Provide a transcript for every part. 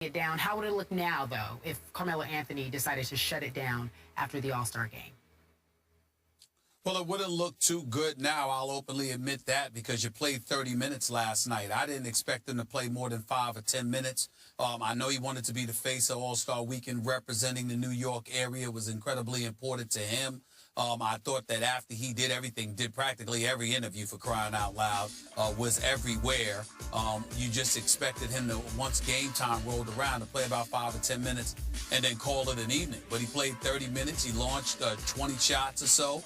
it down. How would it look now, though, if Carmelo Anthony decided to shut it down after the All-Star game? Well, it wouldn't look too good now. I'll openly admit that, because you played 30 minutes last night. I didn't expect him to play more than 5 or 10 minutes. I know he wanted to be the face of All-Star Weekend representing the New York area. It was incredibly important to him. I thought that after he did everything, did practically every interview, for crying out loud, was everywhere. You just expected him to, once game time rolled around, to play about 5 or 10 minutes and then call it an evening. But he played 30 minutes. He launched 20 shots or so.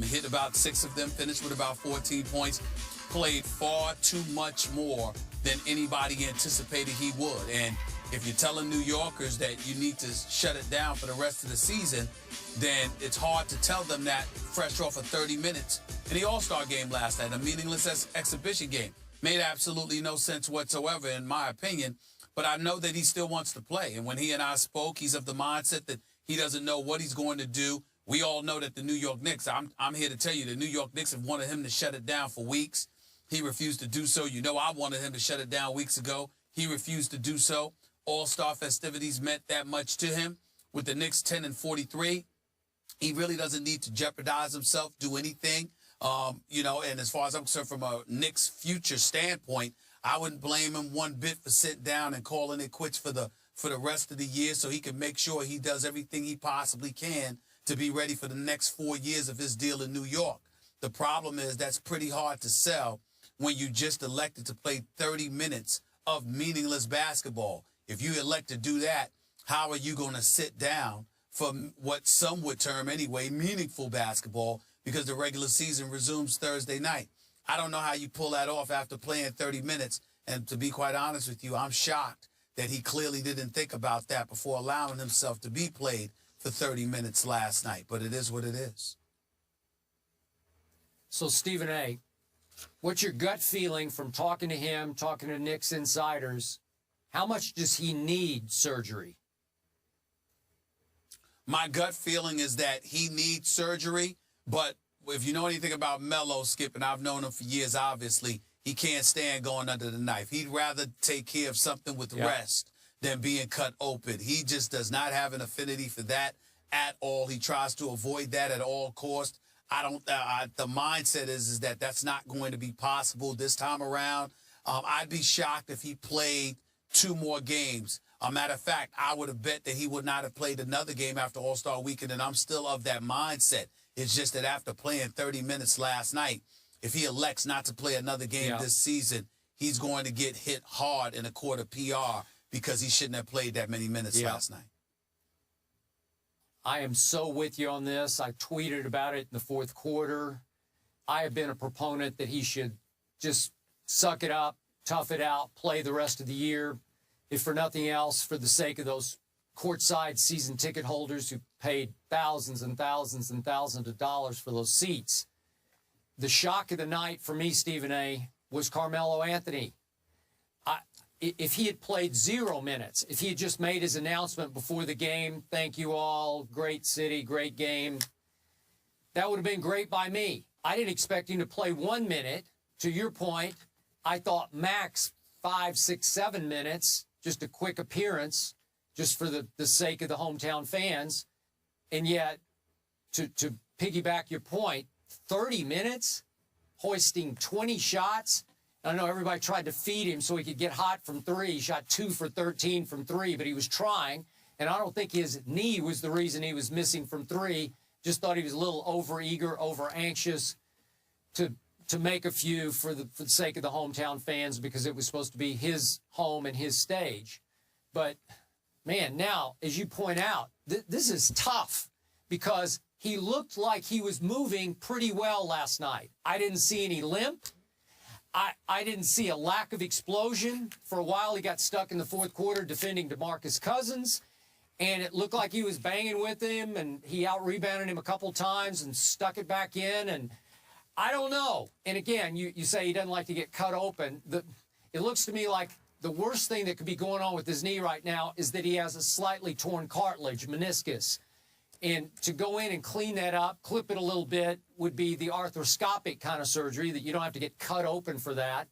Hit about 6 of them, finished with about 14 points, played far too much more than anybody anticipated he would. And if you're telling New Yorkers that you need to shut it down for the rest of the season, then it's hard to tell them that fresh off of 30 minutes in the All-Star game last night, a meaningless exhibition game. Made absolutely no sense whatsoever, in my opinion. But I know that he still wants to play. And when he and I spoke, he's of the mindset that he doesn't know what he's going to do. We all know that the New York Knicks, I'm here to tell you, the New York Knicks have wanted him to shut it down for weeks. He refused to do so. You know, I wanted him to shut it down weeks ago. He refused to do so. All-Star festivities meant that much to him. With the Knicks 10-43, he really doesn't need to jeopardize himself, do anything. You know, and as far as I'm concerned, from a Knicks future standpoint, I wouldn't blame him one bit for sitting down and calling it quits for the rest of the year, so he can make sure he does everything he possibly can to be ready for the next 4 years of his deal in New York. The problem is that's pretty hard to sell when you just elected to play 30 minutes of meaningless basketball. If you elect to do that, how are you going to sit down for what some would term anyway meaningful basketball, because the regular season resumes Thursday night? I don't know how you pull that off after playing 30 minutes. And to be quite honest with you, I'm shocked that he clearly didn't think about that before allowing himself to be played for 30 minutes last night. But it is what it is. So, Stephen A., what's your gut feeling from talking to him, talking to Knicks insiders? How much does he need surgery? My gut feeling is that he needs surgery, but if you know anything about Melo, Skip, and I've known him for years, obviously, he can't stand going under the knife. He'd rather take care of something with rest than being cut open. He just does not have an affinity for that at all. He tries to avoid that at all costs. The mindset is that that's not going to be possible this time around. I'd be shocked if he played 2 more games. Matter of fact, I would have bet that he would not have played another game after All-Star Weekend, and I'm still of that mindset. It's just that after playing 30 minutes last night, if he elects not to play another game this season, he's going to get hit hard in a court of PR, because he shouldn't have played that many minutes last night. I am so with you on this. I tweeted about it in the 4th quarter. I have been a proponent that he should just suck it up, tough it out, play the rest of the year, if for nothing else, for the sake of those courtside season ticket holders who paid thousands and thousands and thousands of dollars for those seats. The shock of the night for me, Stephen A., was Carmelo Anthony. If he had played 0 minutes, if he had just made his announcement before the game, thank you all, great city, great game, that would have been great by me. I didn't expect him to play 1 minute. To your point, I thought max 5, 6, 7 minutes, just a quick appearance, just for the sake of the hometown fans. And yet, to piggyback your point, 30 minutes, hoisting 20 shots. I know everybody tried to feed him so he could get hot from 3. He shot 2 for 13 from 3, but he was trying. And I don't think his knee was the reason he was missing from 3. Just thought he was a little over-eager, over-anxious to make a few for the sake of the hometown fans, because it was supposed to be his home and his stage. But, man, now, as you point out, this is tough, because he looked like he was moving pretty well last night. I didn't see any limp. I didn't see a lack of explosion. For a while, he got stuck in the 4th quarter defending DeMarcus Cousins, and it looked like he was banging with him, and he out-rebounded him a couple times and stuck it back in, and I don't know. And again, you say he doesn't like to get cut open. It looks to me like the worst thing that could be going on with his knee right now is that he has a slightly torn cartilage, meniscus. And to go in and clean that up, clip it a little bit, would be the arthroscopic kind of surgery that you don't have to get cut open for that.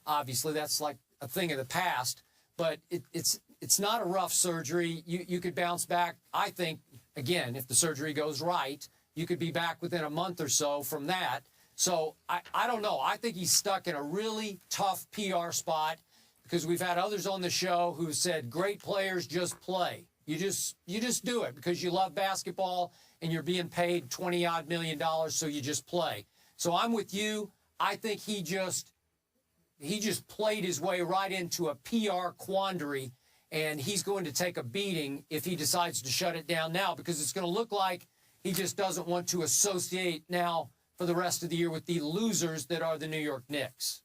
Obviously, that's like a thing of the past. But it's it's not a rough surgery. You could bounce back. I think, again, if the surgery goes right, you could be back within a month or so from that. So I don't know. I think he's stuck in a really tough PR spot because we've had others on the show who said great players just play. You just do it because you love basketball and you're being paid $20-odd million, so you just play. So I'm with you. I think he just played his way right into a PR quandary, and he's going to take a beating if he decides to shut it down now because it's going to look like he just doesn't want to associate now for the rest of the year with the losers that are the New York Knicks.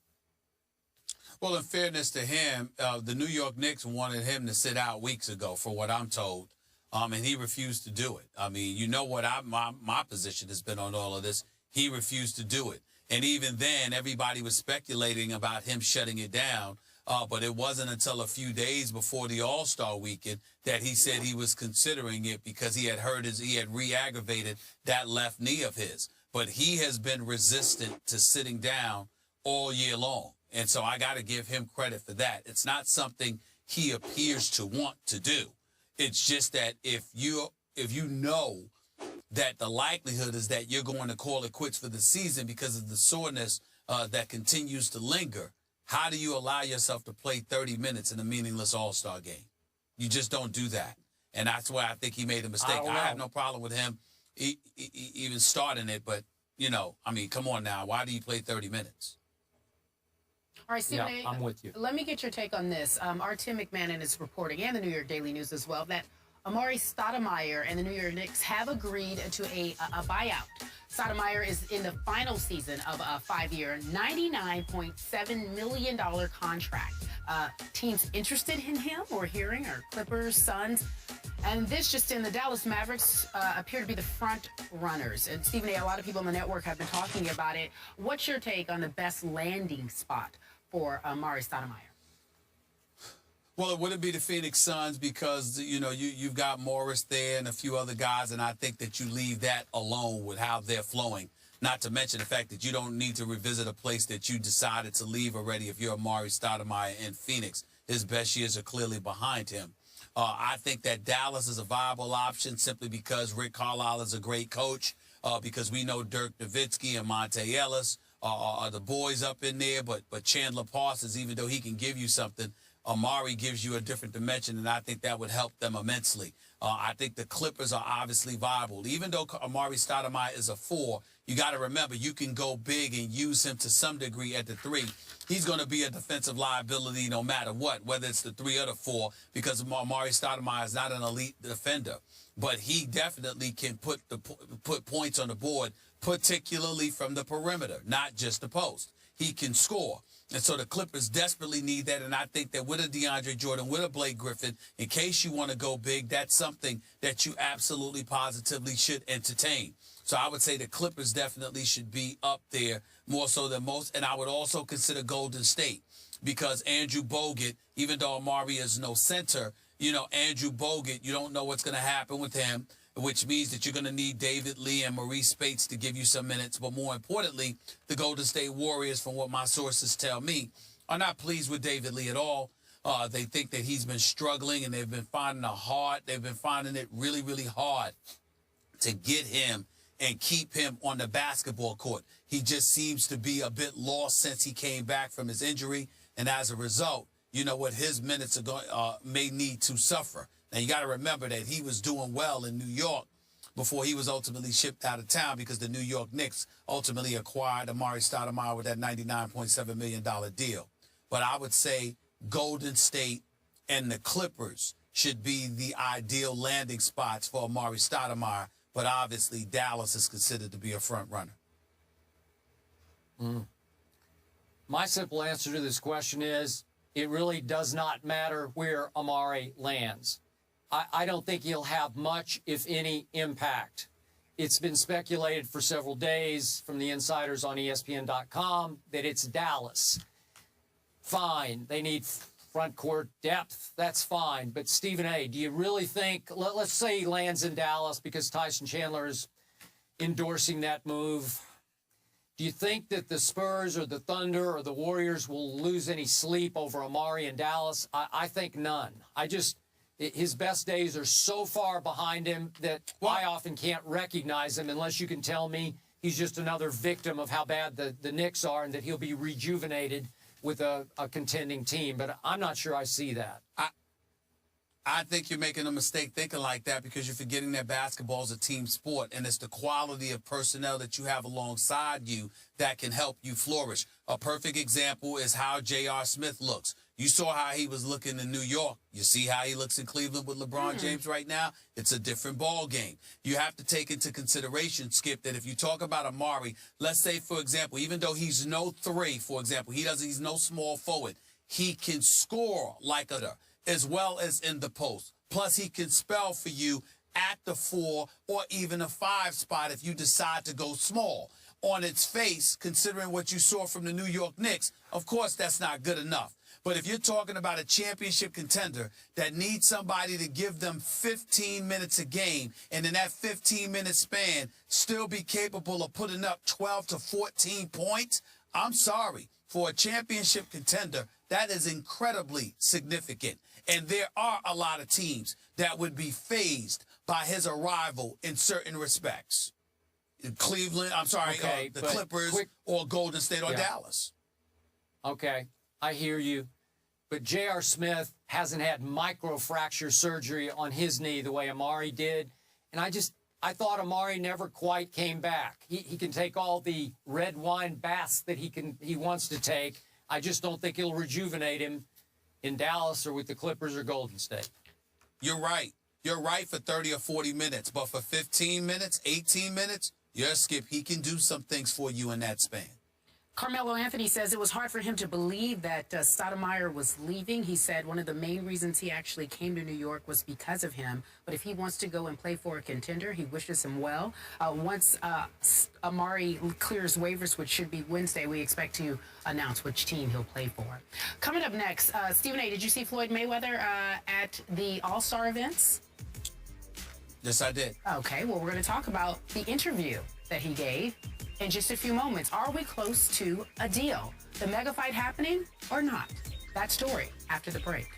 Well, in fairness to him, the New York Knicks wanted him to sit out weeks ago, for what I'm told, and he refused to do it. I mean, you know what my position has been on all of this. He refused to do it. And even then, everybody was speculating about him shutting it down, but it wasn't until a few days before the All-Star weekend that he said he was considering it because he had re-aggravated that left knee of his. But he has been resistant to sitting down all year long. And so I got to give him credit for that. It's not something he appears to want to do. It's just that if you know that the likelihood is that you're going to call it quits for the season because of the soreness that continues to linger, how do you allow yourself to play 30 minutes in a meaningless All-Star game? You just don't do that. And that's why I think he made a mistake. I have no problem with him even starting it, but, you know, I mean, come on now. Why do you play 30 minutes? All right, Stephen A., I'm with you. Let me get your take on this. Our Tim McMahon is reporting, and the New York Daily News as well, that Amari Stoudemire and the New York Knicks have agreed to a buyout. Stoudemire is in the final season of a 5-year, $99.7 million contract. Teams interested in him, we're hearing, are Clippers, Suns, and this just in, the Dallas Mavericks appear to be the front runners. And Stephen A., a lot of people on the network have been talking about it. What's your take on the best landing spot for Amari Stoudemire? Well, it wouldn't be the Phoenix Suns because, you know, you've got Morris there and a few other guys, and I think that you leave that alone with how they're flowing. Not to mention the fact that you don't need to revisit a place that you decided to leave already if you're Amari Stoudemire in Phoenix. His best years are clearly behind him. I think that Dallas is a viable option simply because Rick Carlisle is a great coach, because we know Dirk Nowitzki and Monte Ellis are the boys up in there, but Chandler Parsons, even though he can give you something, Amari gives you a different dimension, and I think that would help them immensely. I think the Clippers are obviously viable. Even though Amari Stoudemire is a 4, you got to remember you can go big and use him to some degree at the 3. He's going to be a defensive liability no matter what, whether it's the 3 or the 4, because Amari Stoudemire is not an elite defender. But he definitely can put points on the board, particularly from the perimeter, not just the post. He can score. And so the Clippers desperately need that, and I think that with a DeAndre Jordan, with a Blake Griffin, in case you want to go big, that's something that you absolutely positively should entertain. So I would say the Clippers definitely should be up there more so than most, and I would also consider Golden State because Andrew Bogut, even though Amari is no center, you know, Andrew Bogut, you don't know what's going to happen with him, which means that you're going to need David Lee and Maurice Spates to give you some minutes. But more importantly, the Golden State Warriors, from what my sources tell me, are not pleased with David Lee at all. They think that he's been struggling, and they've been finding it really, really hard to get him and keep him on the basketball court. He just seems to be a bit lost since he came back from his injury, and as a result, you know what, his minutes are going may need to suffer. Now, you got to remember that he was doing well in New York before he was ultimately shipped out of town because the New York Knicks ultimately acquired Amari Stoudemire with that $99.7 million deal. But I would say Golden State and the Clippers should be the ideal landing spots for Amari Stoudemire, but obviously Dallas is considered to be a front runner. My simple answer to this question is it really does not matter where Amari lands. I don't think he'll have much, if any, impact. It's been speculated for several days from the insiders on ESPN.com that it's Dallas. Fine, they need front court depth. That's fine. But Stephen A., do you really think, let's say he lands in Dallas because Tyson Chandler is endorsing that move. Do you think that the Spurs or the Thunder or the Warriors will lose any sleep over Amari in Dallas? I think none. His best days are so far behind him that I often can't recognize him unless you can tell me he's just another victim of how bad the Knicks are and that he'll be rejuvenated with a contending team. But I'm not sure I see that. I think you're making a mistake thinking like that because you're forgetting that basketball is a team sport, and it's the quality of personnel that you have alongside you that can help you flourish. A perfect example is how J.R. Smith looks. You saw how he was looking in New York. You see how he looks in Cleveland with LeBron James right now? It's a different ball game. You have to take into consideration, Skip, that if you talk about Amari, let's say, for example, even though he's no 3, for example, he's no small forward, he can score like a as well as in the post. Plus, he can spell for you at the 4 or even a 5 spot if you decide to go small. On its face, considering what you saw from the New York Knicks, of course, that's not good enough. But if you're talking about a championship contender that needs somebody to give them 15 minutes a game, and in that 15-minute span still be capable of putting up 12 to 14 points, I'm sorry. For a championship contender, that is incredibly significant. And there are a lot of teams that would be fazed by his arrival in certain respects. Cleveland, the Clippers or Golden State or Dallas. Okay, I hear you. But J.R. Smith hasn't had microfracture surgery on his knee the way Amari did. And I thought Amari never quite came back. He can take all the red wine baths that he wants to take. I just don't think it'll rejuvenate him in Dallas or with the Clippers or Golden State. You're right. You're right for 30 or 40 minutes. But for 15 minutes, 18 minutes, Skip, he can do some things for you in that span. Carmelo Anthony says it was hard for him to believe that Stoudemire was leaving. He said one of the main reasons he actually came to New York was because of him. But if he wants to go and play for a contender, he wishes him well. Once Amari clears waivers, which should be Wednesday, we expect to announce which team he'll play for. Coming up next, Stephen A., did you see Floyd Mayweather at the All-Star events? Yes, I did. Okay, well, we're going to talk about the interview that he gave in just a few moments. Are we close to a deal? The mega fight happening or not? That story after the break.